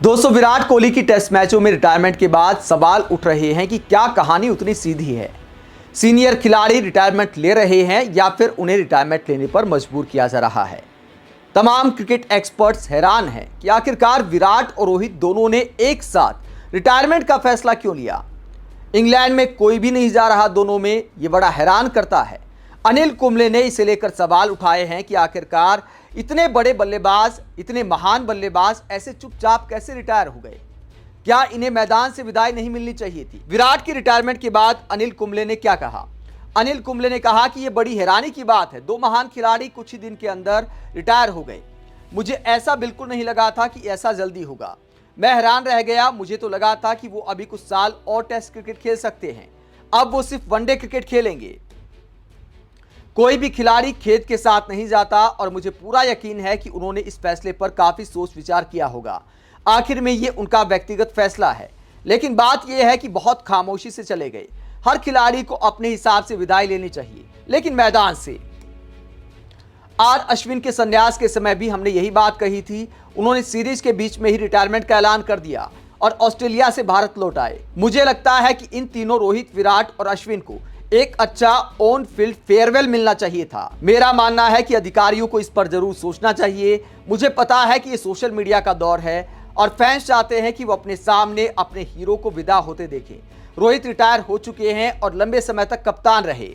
दोस्तों, विराट कोहली की टेस्ट मैचों में रिटायरमेंट के बाद सवाल उठ रहे हैं कि क्या कहानी उतनी सीधी है। सीनियर खिलाड़ी रिटायरमेंट ले रहे हैं या फिर उन्हें रिटायरमेंट लेने पर मजबूर किया जा रहा है। तमाम क्रिकेट एक्सपर्ट्स हैरान हैं कि आखिरकार विराट और रोहित दोनों ने एक साथ रिटायरमेंट का फैसला क्यों लिया। इंग्लैंड में कोई भी नहीं जा रहा दोनों में, ये बड़ा हैरान करता है। अनिल कुंबले ने इसे लेकर सवाल उठाए हैं कि आखिरकार इतने बड़े बल्लेबाज, इतने महान बल्लेबाज ऐसे चुपचाप कैसे रिटायर हो गए। क्या इन्हें मैदान से विदाई नहीं मिलनी चाहिए थी। विराट की रिटायरमेंट के बाद अनिल कुंबले ने क्या कहा। अनिल कुंबले ने कहा कि यह बड़ी हैरानी की बात है, दो महान खिलाड़ी कुछ ही दिन के अंदर रिटायर हो गए। मुझे ऐसा बिल्कुल नहीं लगा था कि ऐसा जल्दी होगा। मैं हैरान रह गया। मुझे तो लगा था कि वो अभी कुछ साल और टेस्ट क्रिकेट खेल सकते हैं, अब वो सिर्फ वनडे क्रिकेट खेलेंगे। कोई भी खिलाड़ी खेद के साथ नहीं जाता और मुझे पूरा यकीन है कि उन्होंने इस फैसले पर काफी सोच विचार किया होगा। आखिर में ये उनका व्यक्तिगत फैसला है, लेकिन बात यह है कि बहुत खामोशी से चले गए। हर खिलाड़ी को अपने हिसाब से विदाई लेनी चाहिए, लेकिन मैदान से। आर अश्विन के संन्यास के समय भी हमने यही बात कही थी। उन्होंने सीरीज के बीच में ही रिटायरमेंट का ऐलान कर दिया और ऑस्ट्रेलिया से भारत लौट आए। मुझे लगता है कि इन तीनों, रोहित, विराट और अश्विन को एक अच्छा ऑन फील्ड फेयरवेल मिलना चाहिए था। मेरा मानना है कि अधिकारियों को इस पर जरूर सोचना चाहिए। मुझे पता है कि ये सोशल मीडिया का दौर है और फैंस चाहते हैं कि वो अपने सामने अपने हीरो को विदा होते देखें। रोहित रिटायर हो चुके हैं और लंबे समय तक कप्तान रहे।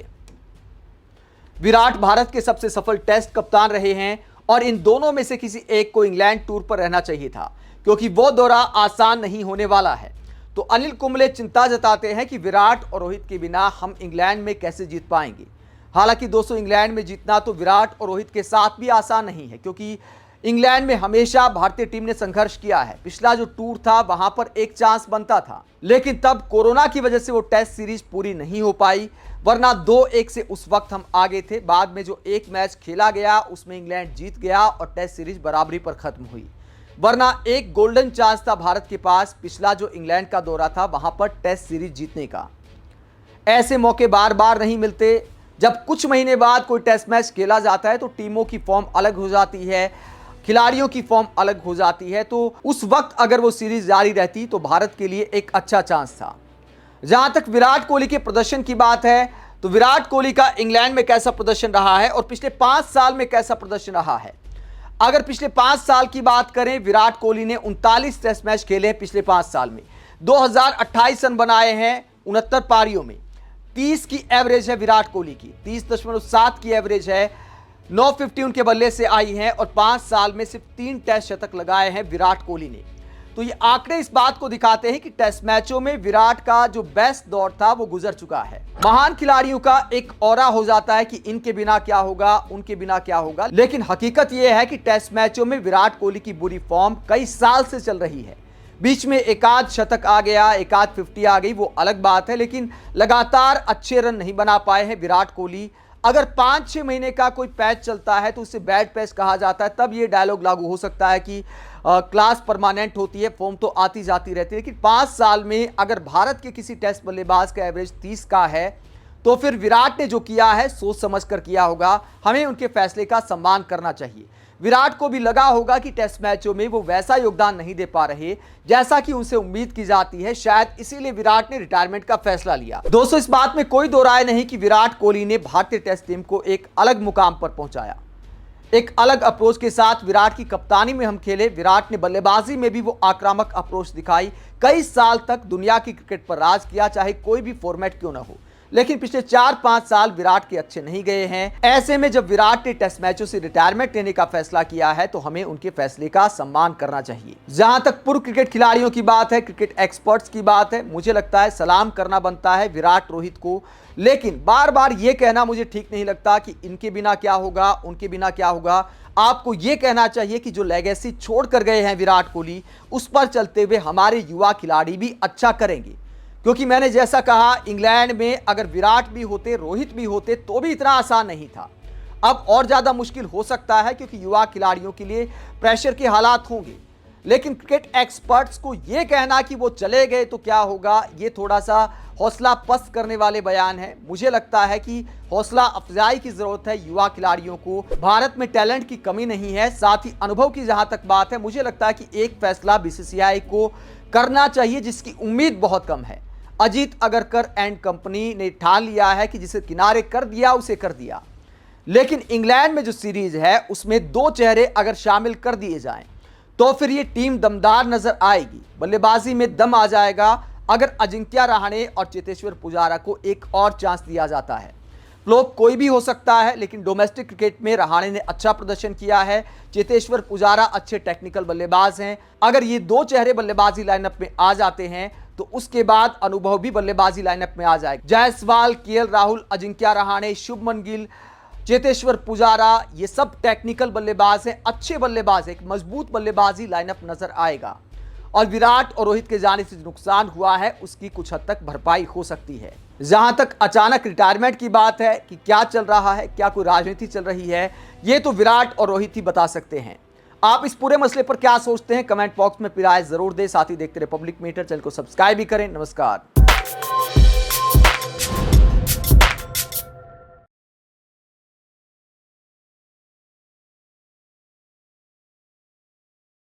विराट भारत के सबसे सफल टेस्ट कप्तान रहे हैं और इन दोनों में से किसी एक को इंग्लैंड टूर पर रहना चाहिए था, क्योंकि वो दौरा आसान नहीं होने वाला है। तो अनिल कुंबले चिंता जताते हैं कि विराट और रोहित के बिना हम इंग्लैंड में कैसे जीत पाएंगे। हालांकि दोस्तों, इंग्लैंड में जीतना तो विराट और रोहित के साथ भी आसान नहीं है, क्योंकि इंग्लैंड में हमेशा भारतीय टीम ने संघर्ष किया है। पिछला जो टूर था वहां पर एक चांस बनता था, लेकिन तब कोरोना की वजह से वो टेस्ट सीरीज पूरी नहीं हो पाई, वरना 2-1 से उस वक्त हम आगे थे। बाद में जो एक मैच खेला गया उसमें इंग्लैंड जीत गया और टेस्ट सीरीज बराबरी पर खत्म हुई, वरना एक गोल्डन चांस था भारत के पास। पिछला जो इंग्लैंड का दौरा था वहां पर टेस्ट सीरीज जीतने का। ऐसे मौके बार बार नहीं मिलते। जब कुछ महीने बाद कोई टेस्ट मैच खेला जाता है तो टीमों की फॉर्म अलग हो जाती है, खिलाड़ियों की फॉर्म अलग हो जाती है। तो उस वक्त अगर वो सीरीज जारी रहती तो भारत के लिए एक अच्छा चांस था। जहां तक विराट कोहली के प्रदर्शन की बात है, तो विराट कोहली का इंग्लैंड में कैसा प्रदर्शन रहा है और पिछले 5 साल में कैसा प्रदर्शन रहा है। अगर पिछले 5 साल की बात करें, विराट कोहली ने 39 टेस्ट मैच खेले हैं पिछले 5 साल में, 2028 रन बनाए हैं 69 पारियों में। 30 की एवरेज है विराट कोहली की, 30.7 की एवरेज है। 950 उनके बल्ले से आई है और 5 साल में सिर्फ 3 टेस्ट शतक लगाए हैं विराट कोहली ने। तो ये आंकड़े इस बात को दिखाते हैं कि टेस्ट मैचों में विराट का जो बेस्ट दौर था वो गुजर चुका है। महान खिलाड़ियों का एक ऑरा हो जाता है कि इनके बिना क्या होगा, उनके बिना क्या होगा, लेकिन हकीकत यह है कि टेस्ट मैचों में विराट कोहली की बुरी फॉर्म कई साल से चल रही है। बीच में एकाध शतक आ गया, एकाध 50 आ गई, वो अलग बात है, लेकिन लगातार अच्छे रन नहीं बना पाए हैं विराट कोहली। अगर 5-6 महीने का कोई पैच चलता है तो उसे बैड पैच कहा जाता है, तब ये डायलॉग लागू हो सकता है कि क्लास परमानेंट होती है, फॉर्म तो आती जाती रहती है। लेकिन 5 साल में अगर भारत के किसी टेस्ट बल्लेबाज का एवरेज 30 का है तो फिर विराट ने जो किया है सोच समझ कर किया होगा। हमें उनके फैसले का सम्मान करना चाहिए। विराट को भी लगा होगा कि टेस्ट मैचों में वो वैसा योगदान नहीं दे पा रहे जैसा कि उनसे उम्मीद की जाती है, शायद इसीलिए विराट ने रिटायरमेंट का फैसला लिया। दोस्तों, इस बात में कोई दो राय नहीं कि विराट कोहली ने भारतीय टेस्ट टीम को एक अलग मुकाम पर पहुंचाया। एक अलग अप्रोच के साथ विराट की कप्तानी में हम खेले। विराट ने बल्लेबाजी में भी वो आक्रामक अप्रोच दिखाई। कई साल तक दुनिया की क्रिकेट पर राज किया, चाहे कोई भी फॉर्मेट क्यों ना हो। लेकिन पिछले 4-5 साल विराट के अच्छे नहीं गए हैं। ऐसे में जब विराट ने टेस्ट मैचों से रिटायरमेंट लेने का फैसला किया है तो हमें उनके फैसले का सम्मान करना चाहिए। जहां तक पूर्व क्रिकेट खिलाड़ियों की बात है, क्रिकेट एक्सपर्ट्स की बात है, मुझे लगता है सलाम करना बनता है विराट, रोहित को। लेकिन बार बार ये कहना मुझे ठीक नहीं लगता कि इनके बिना क्या होगा, उनके बिना क्या होगा। आपको ये कहना चाहिए कि जो लेगेसी छोड़ कर गए हैं विराट कोहली, उस पर चलते हुए हमारे युवा खिलाड़ी भी अच्छा करेंगे। क्योंकि मैंने जैसा कहा, इंग्लैंड में अगर विराट भी होते, रोहित भी होते तो भी इतना आसान नहीं था। अब और ज़्यादा मुश्किल हो सकता है, क्योंकि युवा खिलाड़ियों के लिए प्रेशर के हालात होंगे। लेकिन क्रिकेट एक्सपर्ट्स को यह कहना कि वो चले गए तो क्या होगा, ये थोड़ा सा हौसला पस्त करने वाले बयान है। मुझे लगता है कि हौसला अफजाई की जरूरत है युवा खिलाड़ियों को। भारत में टैलेंट की कमी नहीं है, साथ ही अनुभव की जहां तक बात है, मुझे लगता है कि एक फैसला बीसीसीआई को करना चाहिए जिसकी उम्मीद बहुत कम है। अजीत अगरकर एंड कंपनी ने ठान लिया है कि जिसे किनारे कर दिया उसे कर दिया, लेकिन इंग्लैंड में जो सीरीज है उसमें 2 चेहरे अगर शामिल कर दिए जाएं तो फिर ये टीम दमदार नजर आएगी। बल्लेबाजी में दम आ जाएगा अगर अजिंक्य रहाणे और चेतेश्वर पुजारा को एक और चांस दिया जाता है। फ्लॉप कोई भी हो सकता है, लेकिन डोमेस्टिक क्रिकेट में रहाणे ने अच्छा प्रदर्शन किया है, चेतेश्वर पुजारा अच्छे टेक्निकल बल्लेबाज हैं। अगर ये 2 चेहरे बल्लेबाजी लाइनअप में आ जाते हैं तो उसके बाद अनुभव भी बल्लेबाजी लाइनअप में आ जाएगा। जायसवाल, केएल राहुल, अजिंक्य रहाणे, शुभमन गिल, चेतेश्वर पुजारा, ये सब टेक्निकल बल्लेबाज हैं, अच्छे बल्लेबाज, एक मजबूत बल्लेबाजी लाइनअप नजर आएगा। और विराट और रोहित के जाने से जो नुकसान हुआ है उसकी कुछ हद तक भरपाई हो सकती है। जहां तक अचानक रिटायरमेंट की बात है कि क्या चल रहा है, क्या कोई राजनीति चल रही है, ये तो विराट और रोहित ही बता सकते हैं। आप इस पूरे मसले पर क्या सोचते हैं, कमेंट बॉक्स में राय जरूर दें। साथ ही देखते रहे पब्लिक मीटर, चैनल को सब्सक्राइब भी करें। नमस्कार।